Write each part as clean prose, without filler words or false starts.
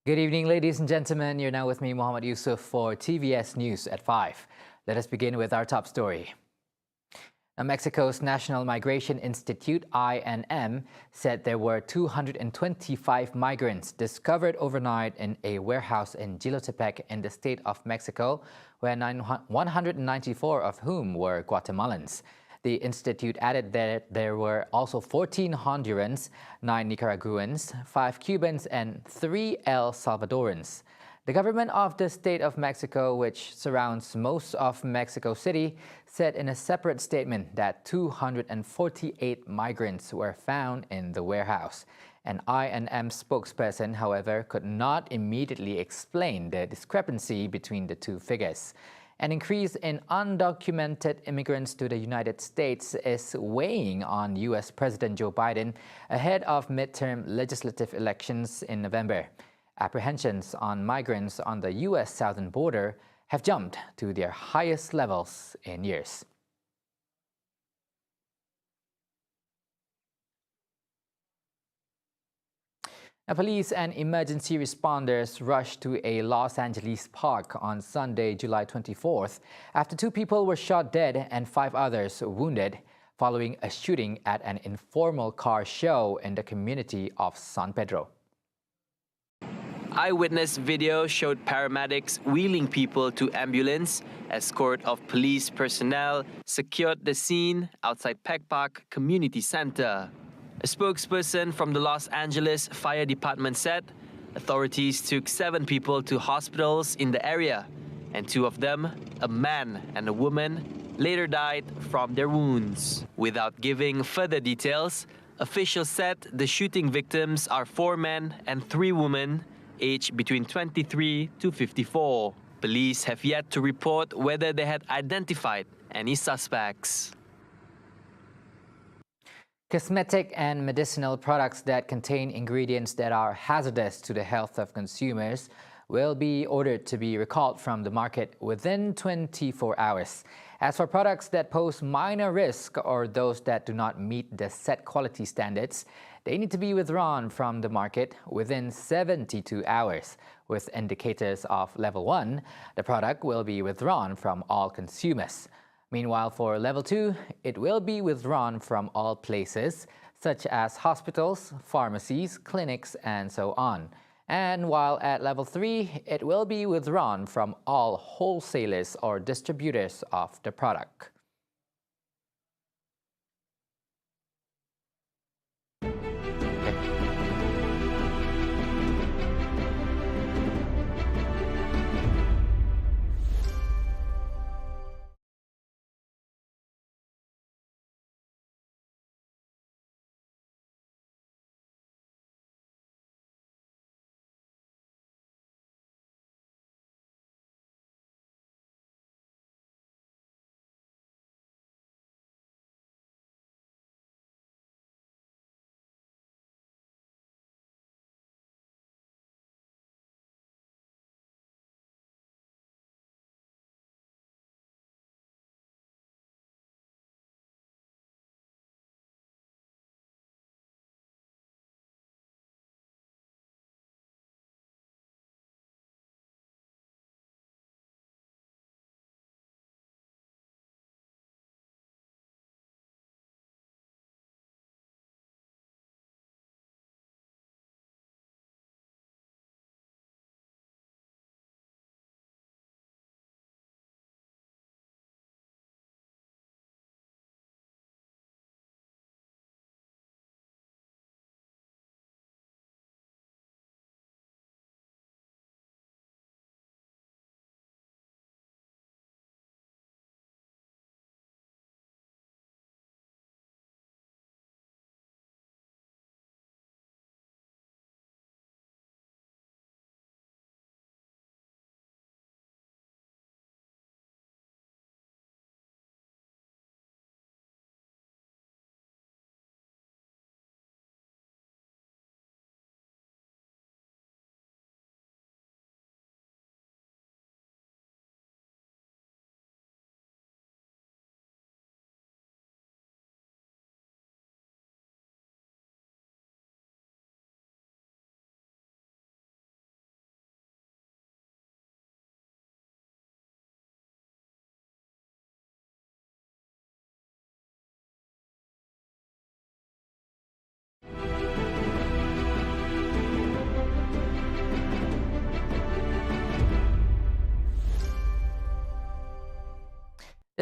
Good evening, ladies and gentlemen. You're now with me, Muhammad Yusuf, for TVS News at 5. Let us begin with our top story. Now, Mexico's National Migration Institute, INM, said there were 225 migrants discovered overnight in a warehouse in Jilotepec in the state of Mexico, where 194 of whom were Guatemalans. The institute added that there were also 14 Hondurans, 9 Nicaraguans, 5 Cubans, and 3 El Salvadorans. The government of the state of Mexico, which surrounds most of Mexico City, said in a separate statement that 248 migrants were found in the warehouse. An INM spokesperson, however, could not immediately explain the discrepancy between the two figures. An increase in undocumented immigrants to the United States is weighing on U.S. President Joe Biden ahead of midterm legislative elections in November. Apprehensions on migrants on the U.S. southern border have jumped to their highest levels in years. Now, police and emergency responders rushed to a Los Angeles park on Sunday, July 24th, after 2 people were shot dead and 5 others wounded following a shooting at an informal car show in the community of San Pedro. Eyewitness video showed paramedics wheeling people to ambulance. Escort of police personnel secured the scene outside Peck Park Community Center. A spokesperson from the Los Angeles Fire Department said authorities took 7 people to hospitals in the area, and 2 of them, a man and a woman, later died from their wounds. Without giving further details, officials said the shooting victims are 4 men and 3 women, aged between 23 to 54. Police have yet to report whether they had identified any suspects. Cosmetic and medicinal products that contain ingredients that are hazardous to the health of consumers will be ordered to be recalled from the market within 24 hours. As for products that pose minor risk or those that do not meet the set quality standards, they need to be withdrawn from the market within 72 hours. With indicators of level 1, the product will be withdrawn from all consumers. Meanwhile, for level 2, it will be withdrawn from all places, such as hospitals, pharmacies, clinics, and so on. And while at level 3, it will be withdrawn from all wholesalers or distributors of the product.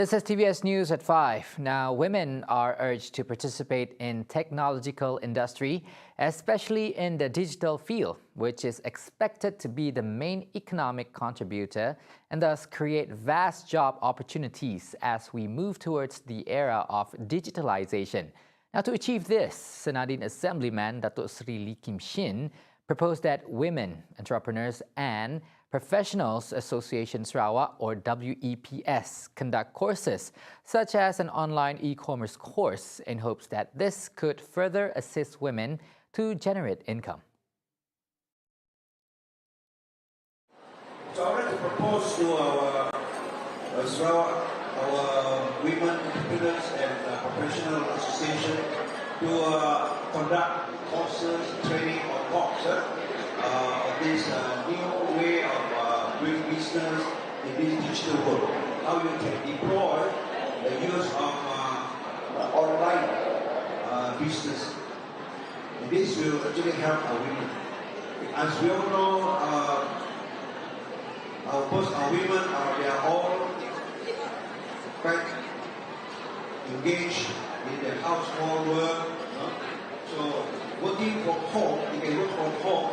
This is TVS News at 5. Now, women are urged to participate in technological industry, especially in the digital field, which is expected to be the main economic contributor and thus create vast job opportunities as we move towards the era of digitalization. Now, to achieve this, Senadin Assemblyman Datuk Sri Lee Kim Shin proposed that women entrepreneurs and Professionals Association Sarawak, or WEPS, conduct courses such as an online e-commerce course in hopes that this could further assist women to generate income. So I would like to propose to our Sarawak, our women entrepreneurs and professional association to conduct courses, training or talks on this new way of doing business in this digital world. How you can deploy the use of online business. And this will actually help our women. As we all know, our women they are all quite engaged in the household work. So working from home, you can work from home.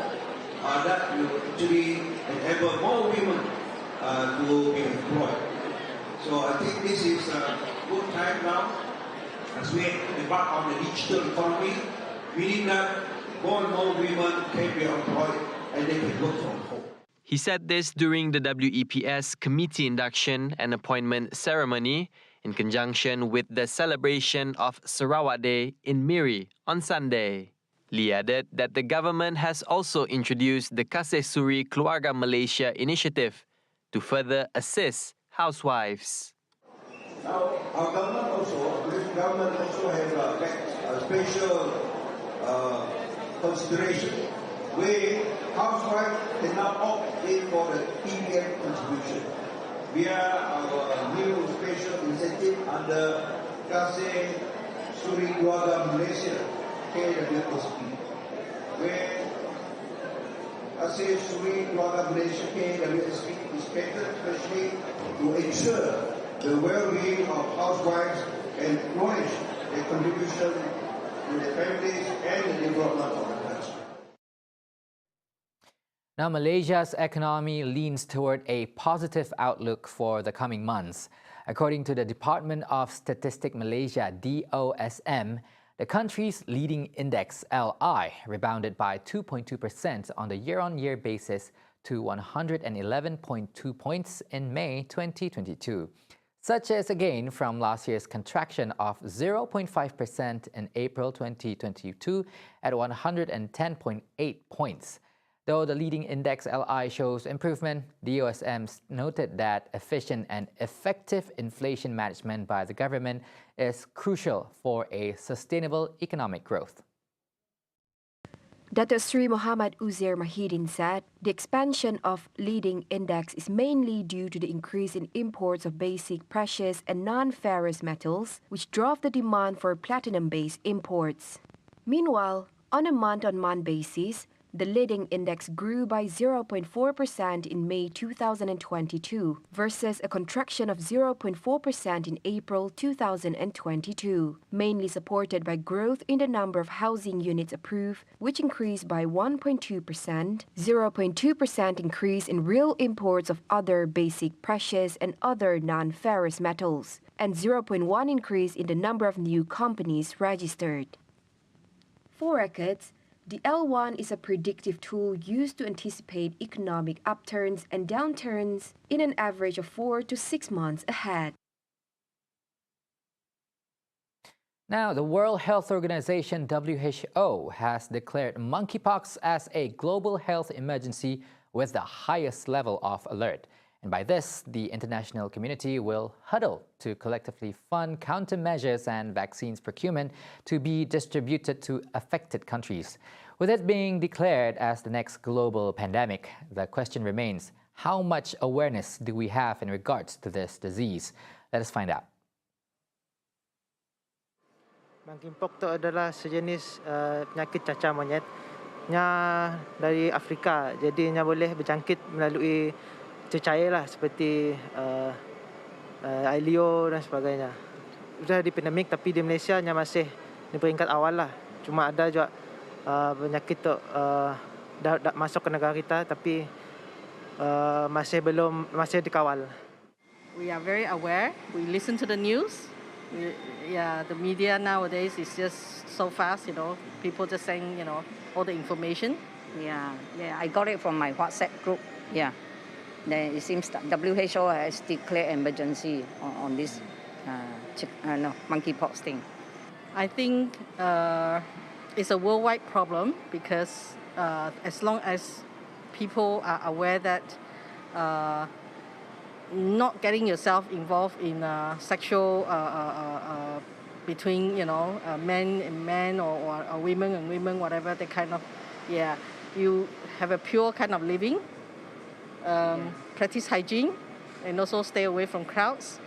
That will actually enable more women to be employed. So I think this is a good time now as we embark on the digital economy, meaning that more and more women can be employed and they can work from home. He said this during the WEPS committee induction and appointment ceremony in conjunction with the celebration of Sarawak Day in Miri on Sunday. Lee added that the government has also introduced the Kasih Suri Keluarga Malaysia initiative to further assist housewives. Now, our government also has a special consideration where housewives can now opt in for the TVM contribution via our new special incentive under Kasih Suri Keluarga Malaysia KWSP, where Kasih Suri Keluarga Malaysia KWSP is expected especially to ensure the well-being of housewives and acknowledge their contribution to their families and the development of the country. Now, Malaysia's economy leans toward a positive outlook for the coming months. According to the Department of Statistics Malaysia, DOSM, the country's leading index, LI, rebounded by 2.2% on the year-on-year basis to 111.2 points in May 2022. Such as a gain from last year's contraction of 0.5% in April 2022 at 110.8 points. Though the leading index LI shows improvement, DOSM noted that efficient and effective inflation management by the government is crucial for a sustainable economic growth. Datuk Sri Muhammad Uzair Mahidin said the expansion of leading index is mainly due to the increase in imports of basic precious and non-ferrous metals, which drove the demand for platinum-based imports. Meanwhile, on a month-on-month basis, the leading index grew by 0.4% in May 2022 versus a contraction of 0.4% in April 2022, mainly supported by growth in the number of housing units approved, which increased by 1.2%, 0.2% increase in real imports of other basic precious and other non-ferrous metals, and 0.1% increase in the number of new companies registered. For records, the L1 is a predictive tool used to anticipate economic upturns and downturns in an average of 4 to 6 months ahead. Now, the World Health Organization WHO has declared monkeypox as a global health emergency with the highest level of alert. And by this, the international community will huddle to collectively fund countermeasures and vaccines procurement to be distributed to affected countries. With it being declared as the next global pandemic, the question remains, how much awareness do we have in regards to this disease? Let us find out. Monkeypox itu adalah sejenis penyakit cacar monyet yang dari Afrika. Jadi nya boleh berjangkit melalui cecair lah, seperti air liur dan sebagainya. Sudah di pandemik tapi di Malaysia nya masih di peringkat awal lah. Cuma ada juga penyakit tu dah masuk ke negara kita tapi masih dikawal. We are very aware. We listen to the news. The media nowadays is just so fast, People just saying, all the information. Yeah, I got it from my WhatsApp group. Yeah, then it seems that WHO has declared emergency on this monkeypox thing. I think it's a worldwide problem because as long as people are aware that not getting yourself involved in sexual between men and men or women and women, whatever they kind of, you have a pure kind of living, practice hygiene, and also stay away from crowds.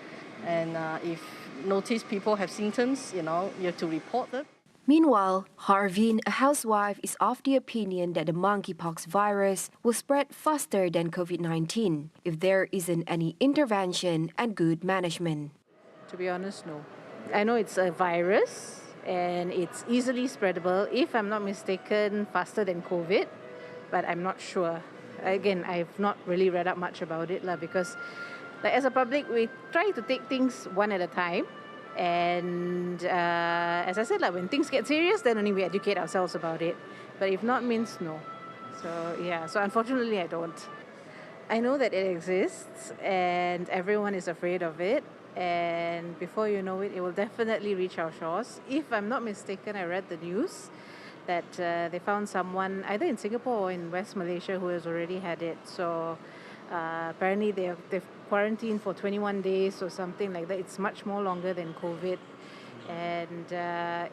And if notice people have symptoms, you have to report them. Meanwhile, Harvin, a housewife, is of the opinion that the monkeypox virus will spread faster than COVID-19 if there isn't any intervention and good management. To be honest, no. I know it's a virus and it's easily spreadable, if I'm not mistaken, faster than COVID, but I'm not sure. Again, I've not really read up much about it because as a public, we try to take things one at a time. And as I said, when things get serious, then only we educate ourselves about it. But if not, means no. So unfortunately, I don't. I know that it exists and everyone is afraid of it. And before you know it, it will definitely reach our shores. If I'm not mistaken, I read the news that they found someone either in Singapore or in West Malaysia who has already had it. So apparently they've quarantined for 21 days or something like that. It's much more longer than COVID. And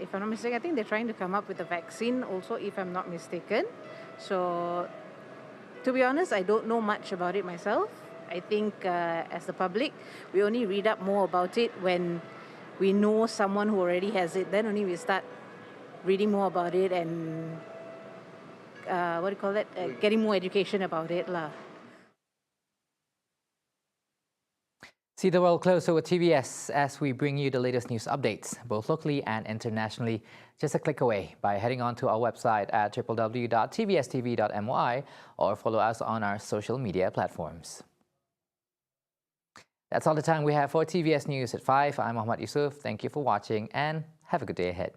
if I'm not mistaken, I think they're trying to come up with a vaccine also, if I'm not mistaken. So to be honest, I don't know much about it myself. I think as the public, we only read up more about it when we know someone who already has it. Then only we start reading more about it and getting more education about it lah. See the world closer with TVS as we bring you the latest news updates, both locally and internationally, just a click away by heading on to our website at www.tvstv.my or follow us on our social media platforms. That's all the time we have for TVS News at 5. I'm Mohammad Yusuf. Thank you for watching and have a good day ahead.